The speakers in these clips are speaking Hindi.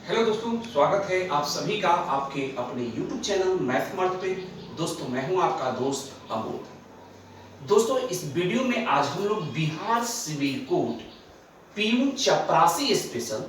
हेलो दोस्तों, स्वागत है आप सभी का आपके अपने YouTube चैनल मैथमर्थ पे। दोस्तों मैं हूं आपका दोस्त अमोद। दोस्तों इस वीडियो में आज हम लोग बिहार सिविल कोड पीयू चपरासी स्पेशल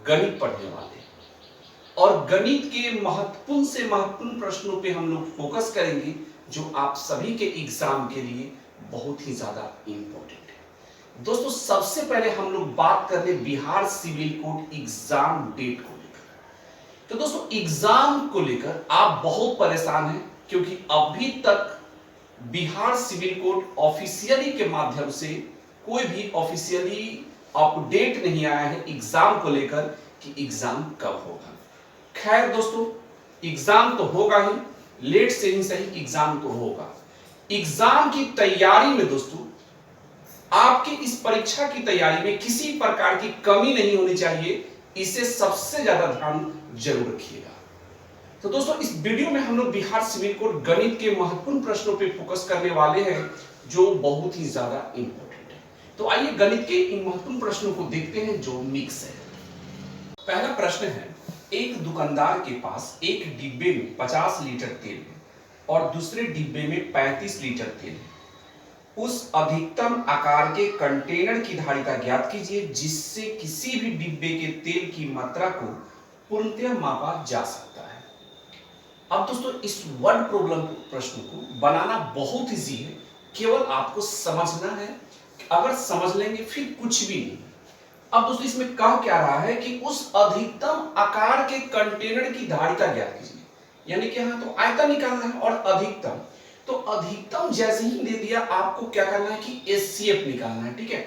गणित पढ़ने वाले हैं और गणित के महत्वपूर्ण से महत्वपूर्ण प्रश्नों पे हम लोग फोकस करेंगे जो आप सभी के एग्जाम के लिए बहुत ही ज्यादा इंपॉर्टेंट है। दोस्तों सबसे पहले हम लोग बात कर ले Bihar civil code exam date को लेकर। तो दोस्तों एग्जाम को लेकर आप बहुत परेशान हैं क्योंकि अभी तक बिहार सिविल कोड ऑफिशियली के माध्यम से कोई भी ऑफिशियली अपडेट नहीं आया है एग्जाम को लेकर कि एग्जाम कब होगा। खैर दोस्तों एग्जाम तो होगा ही, लेट से ही सही एग्जाम तो होगा। एग्जाम की तैयारी में दोस्तों आपकी इस परीक्षा की तैयारी में किसी प्रकार की कमी नहीं होनी चाहिए, इसे सबसे ज्यादा ध्यान जरूर रखिएगा। तो दोस्तों इस वीडियो में हम लोग बिहार सिविल कोड गणित के महत्वपूर्ण प्रश्नों पे फोकस करने वाले हैं जो बहुत ही ज्यादा इंपॉर्टेंट है। तो आइए गणित के इन महत्वपूर्ण प्रश्नों को देखते हैं जो मिक्स है। पहला प्रश्न है, एक दुकानदार के पास एक डिब्बे में 50 लीटर तेल है और दूसरे डिब्बे में 35 लीटर तेल है। उस अधिकतम आकार के कंटेनर की धारिता ज्ञात कीजिए जिससे किसी भी डिब्बे के तेल की मात्रा को पूर्णतः मापा जा सकता है। अब दोस्तों इस वर्ड प्रॉब्लम प्रश्न को बनाना बहुत इजी है, केवल आपको समझना है। अगर समझ लेंगे फिर कुछ भी नहीं। अब दोस्तों इसमें कह क्या रहा है कि उस अधिकतम आकार के कंटेनर की धारिता ज्ञात कीजिए, यानी कि यहां तो आयतन निकालना है और अधिकतम। तो अधिकतम जैसे ही दे दिया आपको क्या करना है कि एचसीएफ निकालना है। ठीक है,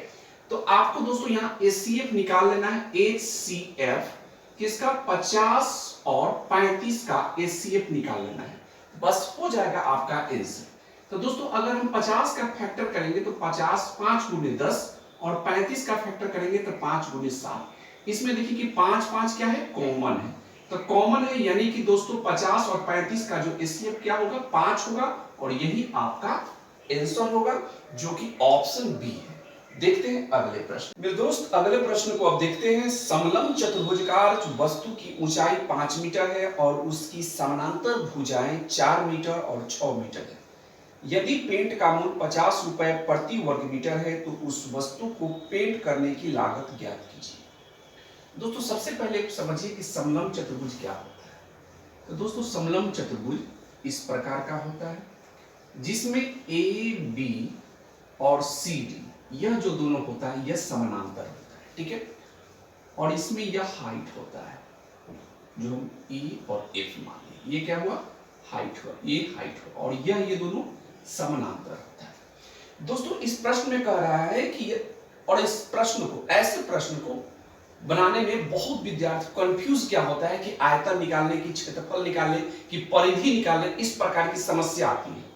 तो आपको दोस्तों यहां एचसीएफ निकाल लेना है। एचसीएफ किसका 50 और 35 का एचसीएफ निकाल लेना है, बस हो जाएगा आपका आंसर। तो दोस्तों अगर हम 50 का फैक्टर करेंगे तो 50 5 गुने 10 और 35 का फैक्टर करेंगे तो 5 गुने 7। इसमें देखिए कि 5 5 क्या है, कॉमन है। तो कॉमन है यानी कि दोस्तों 50 और 35 का जो एचसीएफ क्या होगा 5 होगा और यही आपका आंसर होगा जो कि ऑप्शन बी है। देखते हैं अगले प्रश्न। मेरे दोस्त अगले प्रश्न को अब देखते हैं। समलंब चतुर्भुजाकार वस्तु की ऊंचाई 5 मीटर है और उसकी समानांतर भुजाएं 4 मीटर और 6 मीटर है। यदि पेंट का मूल्य 50 रुपए प्रति वर्ग मीटर है तो उस वस्तु को पेंट करने की लागत ज्ञात कीजिए। दोस्तों सबसे पहले समझिए कि समलंब चतुर्भुज क्या होता है। तो दोस्तों समलंब चतुर्भुज इस प्रकार का होता है जिसमें ए बी और सी डी यह जो दोनों होता है यह समानांतर होता है। ठीक है, और इसमें यह हाइट होता है जो हम ई और एफ मान लें। ये क्या हुआ, हाइट हुआ, ये हाइट हुआ और ये दोनों समानांतर होता है। दोस्तों इस प्रश्न में कह रहा है कि और इस प्रश्न को ऐसे प्रश्न को बनाने में बहुत विद्यार्थी कंफ्यूज क्या होता है कि आयतन निकालने की, क्षेत्रफल निकालने की, परिधि निकालने, इस प्रकार की समस्या आती है।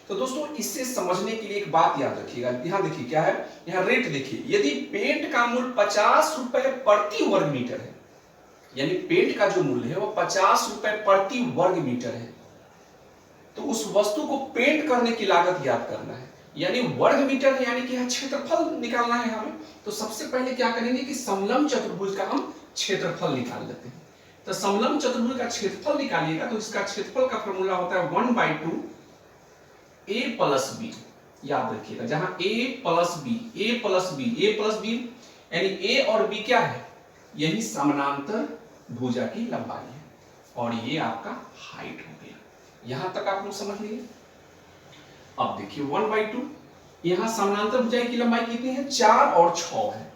तो दोस्तों इससे समझने के लिए एक बात याद रखिएगा। यहां देखिए क्या है, यहां रेट देखिए। यदि पेंट का मूल्य 50 रुपए प्रति वर्ग मीटर है, यानी पेंट का जो मूल्य है वो 50 रुपए प्रति वर्ग मीटर है, तो उस वस्तु को पेंट करने की लागत ज्ञात करना है, यानी वर्ग मीटर है, यानी कि यहां क्षेत्रफल निकालना है हमें। तो सबसे पहले क्या करेंगे कि समलंब चतुर्भुज का हम क्षेत्रफल निकाल लेते हैं। तो समलंब चतुर्भुज का क्षेत्रफल निकालिएगा तो इसका क्षेत्रफल का फॉर्मूला होता है 1/2 a प्लस बी। याद रखिएगा जहां a प्लस बी यानी a और b क्या है, यही समानांतर भुजा की लंबाई है और ये आपका हाइट हो गया। यहां तक आप लोग समझ लिए। अब देखिए 1/2 यहां समानांतर भुजा की लंबाई कितनी है, 4 और 6 है,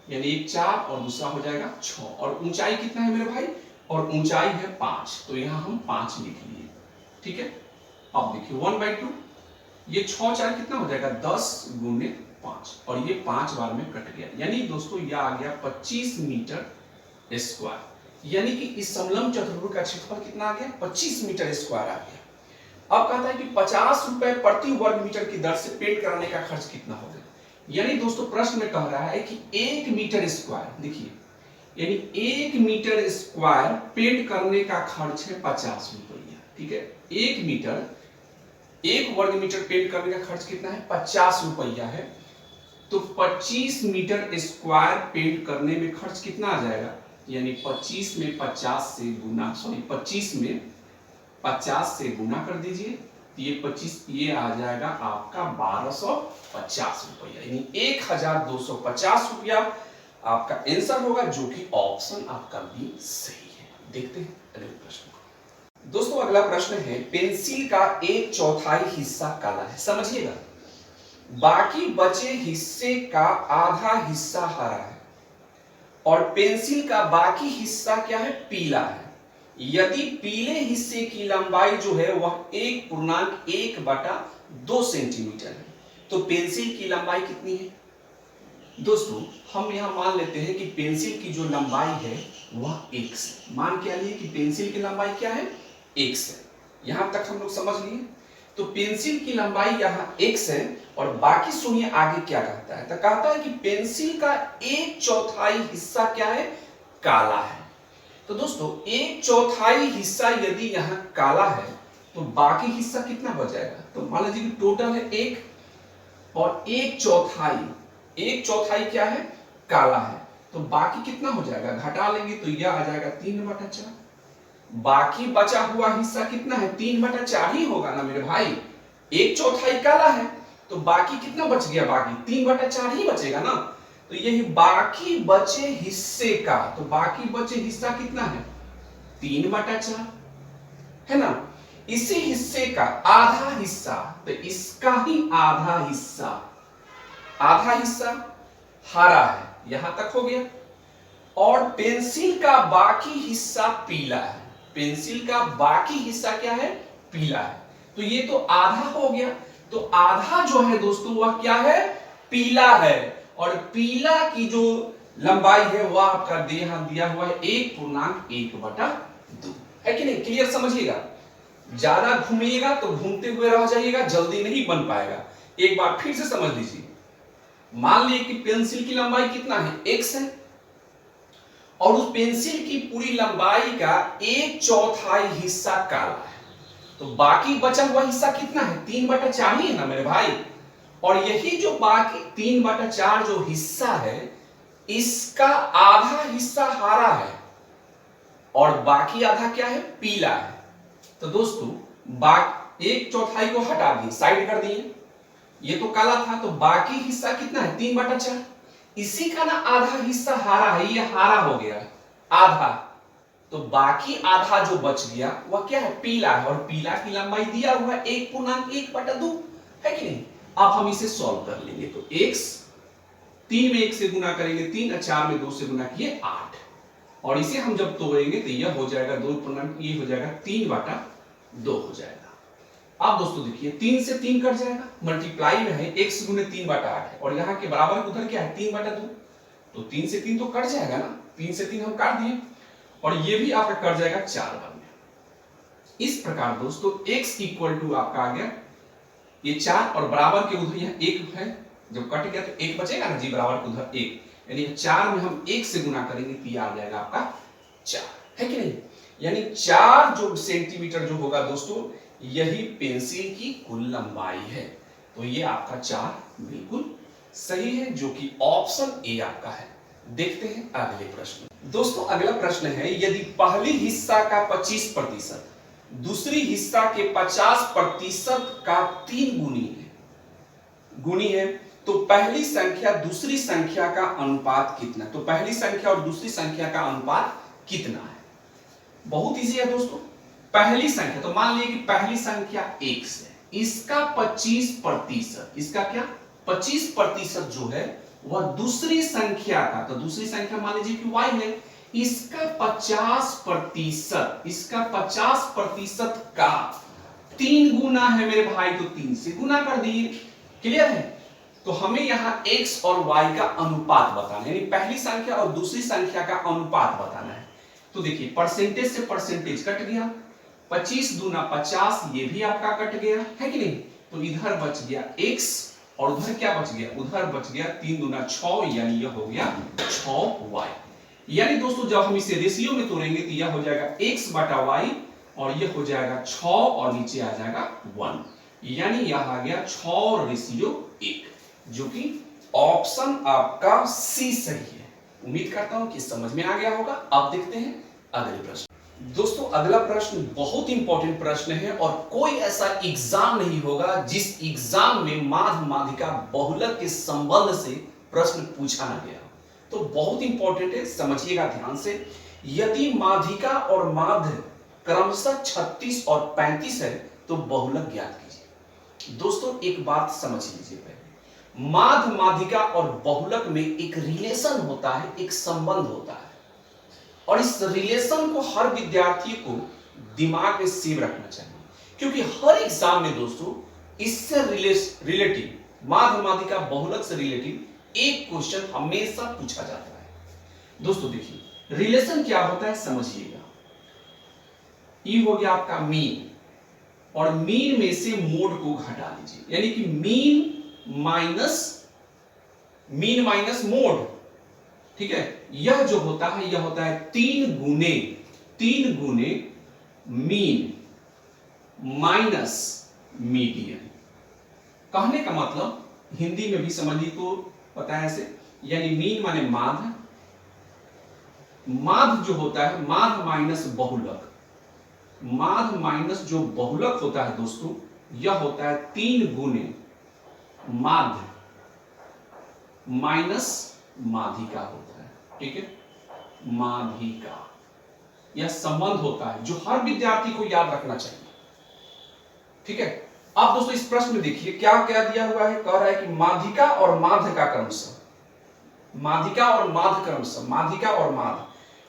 यानी एक 4 और दूसरा हो जाएगा 6। और ऊंचाई कितना है मेरे भाई, और ऊंचाई है 5, तो यहां हम 5 लिख लिए। ठीक है, अब देखिए 1/2 ये 6 4 कितना हो जाएगा 10 गुने 5 और ये 5 बार में कट गया, यानी दोस्तों यह आ गया 25 मीटर स्क्वायर। यानी कि इस समलंब चतुर्भुज का क्षेत्रफल कितना आ गया, 25 मीटर स्क्वायर आ गया। अब कहता है कि 50 रुपए प्रति वर्ग मीटर की दर से पेंट कराने का खर्च कितना होगा। यानी दोस्तों प्रश्न में कह रहा है कि 1 मीटर स्क्वायर, देखिए यानी 1 मीटर स्क्वायर पेंट करने का खर्च है 50 रुपया। ठीक है, 1 मीटर, 1 वर्ग मीटर पेंट करने का खर्च कितना है, 50 रुपया है। तो 25 मीटर स्क्वायर पेंट करने में खर्च कितना आ जाएगा, यानी 25 में 50 से गुना, सॉरी 25 में 50 से गुना कर दीजिए, ये 25 ये आ जाएगा आपका 1250 रुपया, यानी 1250 रुपया आपका आंसर होगा, जो कि ऑप्शन आपका बी सही है। देखते हैं अगले प्रश्न को। दोस्तों अगला प्रश्न है, पेंसिल का 1/4 हिस्सा काला है, समझिएगा, बाकी बचे हिस्से का आधा हिस्सा हरा है और पेंसिल का बाकी हिस्सा क्या है, पीला है। यदि पीले हिस्से की लंबाई जो है वह 1.1/2 सेंटीमीटर है, तो पेंसिल की लंबाई कितनी है? दोस्तों हम यहां मान लेते हैं कि पेंसिल की जो लंबाई है वह x है। मान क्या लिए कि पेंसिल की लंबाई क्या है, x है। यहां तक हम लोग समझ लिए। तो पेंसिल की लंबाई यहां x है और बाकी सुनिए आगे क्या कहता है। तो कहता है कि पेंसिल का 1/4 हिस्सा क्या है, काला है। तो दोस्तों 1/4 हिस्सा यदि यहां काला है तो बाकी हिस्सा कितना बच जाएगा? तो मान लीजिए कि टोटल है 1 और 1/4 क्या है, काला है, तो बाकी कितना हो जाएगा, घटा लेंगे तो यह आ जाएगा 3/4। बाकी बचा हुआ हिस्सा कितना है, 3/4 ही होगा ना मेरे भाई। 1/4 काला है तो बाकी कितना बच गया, बाकी 3/4 ही बचेगा ना। तो यही बाकी बचे हिस्से का, तो बाकी बचे हिस्सा कितना है, 3/4 है ना। इसी हिस्से का आधा हिस्सा, तो इसका ही आधा हिस्सा हरा है, यहां तक हो गया। और पेंसिल का बाकी हिस्सा पीला है, पेंसिल का बाकी हिस्सा क्या है, पीला है। तो ये तो आधा हो गया। तो आधा जो है दोस्तों वह क्या है, पीला है। और पीला की जो लंबाई है वह आपका दिया हुआ है 1.1/2 है कि नहीं। क्लियर समझिएगा, ज्यादा घूमिएगा तो घूमते हुए रह जाइएगा, जल्दी नहीं बन पाएगा। एक बार फिर से समझ लीजिए। मान लीजिए कि पेंसिल की लंबाई कितना है, x है, और उस पेंसिल की पूरी लंबाई का 1/4 हिस्सा काला है, तो बाकी बचा हुआ हिस्सा कितना है, 3/4 ही है ना मेरे भाई। और यही जो बाकी 3/4 जो हिस्सा है, इसका आधा हिस्सा हरा है और बाकी आधा क्या है, पीला है। तो दोस्तों 1/4 को हटा दिए, साइड कर दिए, ये तो काला था, तो बाकी हिस्सा कितना है, 3/4। इसी का ना आधा हिस्सा हरा है, ये हरा हो गया आधा, तो बाकी आधा जो बच गया वह क्या है, पीला है। और पीला की लंबाई दिया हुआ है 1.1/2 है कि नहीं। अब हम इसे सॉल्व कर लेंगे। तो x 3 में 1 से गुना करेंगे 3, और 4 में 2 से गुना किए 8, और इसे हम जब तोड़ेंगे तो यह हो जाएगा 2, ये हो जाएगा 3/2 हो जाएगा। अब दोस्तों देखिए 3 से 3 कट जाएगा, मल्टीप्लाई में है, x गुने 3/8 है, और यहाँ के बराबर उधर क्या है, 3/2, तो 3 से 3 तो कट जाएगा ना, 3 से 3 हम काट दिए, और ये भी आपका कट जाएगा 4 बार में। इस प्रकार दोस्तों x इक्वल टू आपका आ गया ये 4, और बराबर के उधर यहाँ 1 है, जब कट गया तो 1 बचेगा ना जी, बराबर के उधर 1, यानी 4 में हम 1 से गुना करेंगे तो ये आ जाएगा आपका 4, है कि नहीं। यानी 4 जो सेंटीमीटर जो होगा दोस्तों, यही पेंसिल की कुल लंबाई है। तो ये आपका 4 बिल्कुल सही है, जो कि ऑप्शन ए आपका है। देखते हैं अगले प्रश्न। दोस्तों अगला प्रश्न है, यदि पहली हिस्सा का 25% दूसरी हिस्सा के 50% का 3 गुनी है, तो पहली संख्या दूसरी संख्या का अनुपात कितना। तो पहली संख्या और दूसरी संख्या का अनुपात कितना है। बहुत इजी है दोस्तों। पहली संख्या, तो मान लीजिए कि पहली संख्या x है, इसका 25%, इसका क्या 25% जो है वह दूसरी संख्या का, तो दूसरी संख्या मान लीजिए कि y है, इसका 50%, इसका 50% का 3 गुना है मेरे भाई, तो 3 से गुना कर दिए। क्लियर है। तो हमें यहां x और y का अनुपात बताना है, यानी पहली संख्या और दूसरी संख्या का अनुपात बताना है। तो देखिए परसेंटेज से परसेंटेज कट गया, 25 दूना 50, ये भी आपका कट गया, है कि नहीं। तो इधर बच गया x, और उधर क्या बच गया, उधर बच गया 3 दूना 6, यानी यह हो गया 6y। यानी दोस्तों जब हम इसे रेशियो में तोड़ेंगे तो यह हो जाएगा x/y, और यह हो जाएगा 6, और नीचे आ जाएगा 1, यानी यह आ गया 6:1, जो कि ऑप्शन आपका सी सही है। उम्मीद करता हूं कि समझ में आ गया होगा। अब देखते हैं अगले प्रश्न। दोस्तों अगला प्रश्न बहुत इंपॉर्टेंट प्रश्न है और कोई ऐसा एग्जाम नहीं होगा जिस एग्जाम में माध माधिका बहुलक के संबंध से प्रश्न पूछा ना गया। तो बहुत इंपॉर्टेंट है, समझिएगा ध्यान से। यदि माधिका और माध क्रमशः 36 और 35 है तो बहुलक ज्ञात कीजिए। दोस्तों एक बात समझ लीजिए, पहले माध माधिका और बहुलक में एक रिलेशन होता है, एक संबंध होता है, और इस रिलेशन को हर विद्यार्थी को दिमाग में सेव रखना चाहिए, क्योंकि हर एग्जाम में दोस्तों इससे रिलेटिव माध माधिका बहुलक से रिलेटिव एक क्वेश्चन हमेशा पूछा जाता है। दोस्तों देखिए रिलेशन क्या होता है समझिएगा। ये हो गया आपका मीन, और मीन में से मोड को घटा लीजिए, यानी कि मीन माइनस मोड, ठीक है। यह जो होता है यह होता है 3 गुने मीन माइनस मीडियन। कहने का मतलब हिंदी में भी समझिए तो पता है ऐसे, यानी मीन माने माध, माध जो होता है माध माइनस बहुलक, माध माइनस जो बहुलक होता है दोस्तों यह होता है 3 गुने माध माइनस माधिका होता है, ठीक है, माधिका। यह संबंध होता है जो हर विद्यार्थी को याद रखना चाहिए, ठीक है। अब दोस्तों इस प्रश्न में देखिए क्या क्या दिया हुआ है। कह रहा है कि माधिका और माध का क्रमशः, माधिका और माध क्रमशः, माधिका और माध,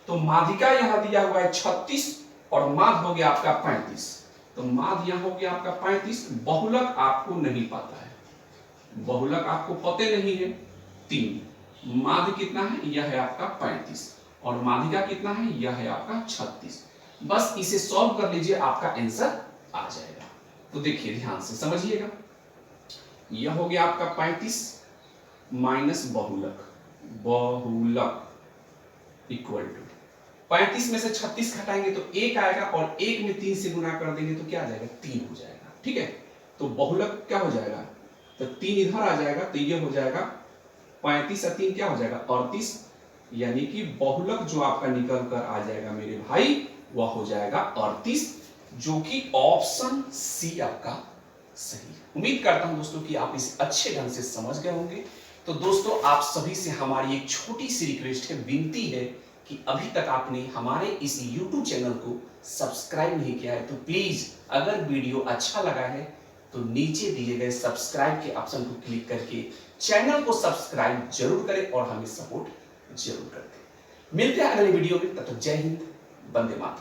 तो माधिका यहां दिया हुआ है 36 और माध हो गया आपका 35, तो माध यहां हो गया आपका 35। बहुलक आपको नहीं पता है, बहुलक आपको पते नहीं है 3, माध कितना है यह है आपका 35 और माधिका कितना है यह है आपका 36। बस इसे सॉल्व कर लीजिए आपका आंसर आ जाएगा। तो देखिए ध्यान से समझिएगा, यह हो गया आपका 35 माइनस बहुलक, बहुलक इक्वल टू 35 में से 36 घटाएंगे तो 1 आएगा, और 1 में 3 से गुना कर देंगे तो क्या आ जाएगा 3 हो जाएगा, ठीक है। तो बहुलक क्या हो जाएगा, तो 3 इधर आ जाएगा, तो ये हो जाएगा 35 और 3 क्या हो जाएगा 38, यानी कि बहुलक जो आपका निकल कर आ जाएगा मेरे भाई वह हो जाएगा 38, जो कि ऑप्शन सी आपका सही है। उम्मीद करता हूं दोस्तों कि आप इसे अच्छे ढंग से समझ गए होंगे। तो दोस्तों आप सभी से हमारी एक छोटी सी रिक्वेस्ट है, विनती है कि अभी तक आपने हमारे इस YouTube चैनल को सब्सक्राइब नहीं किया है तो प्लीज अगर वीडियो अच्छा लगा है तो नीचे दिए गए सब्सक्राइब के ऑप्शन को क्लिक करके चैनल को सब्सक्राइब जरूर करें और हमें सपोर्ट जरूर करते हैं। मिलते हैं अगले वीडियो में, तब तक जय हिंद, वंदे मातरम।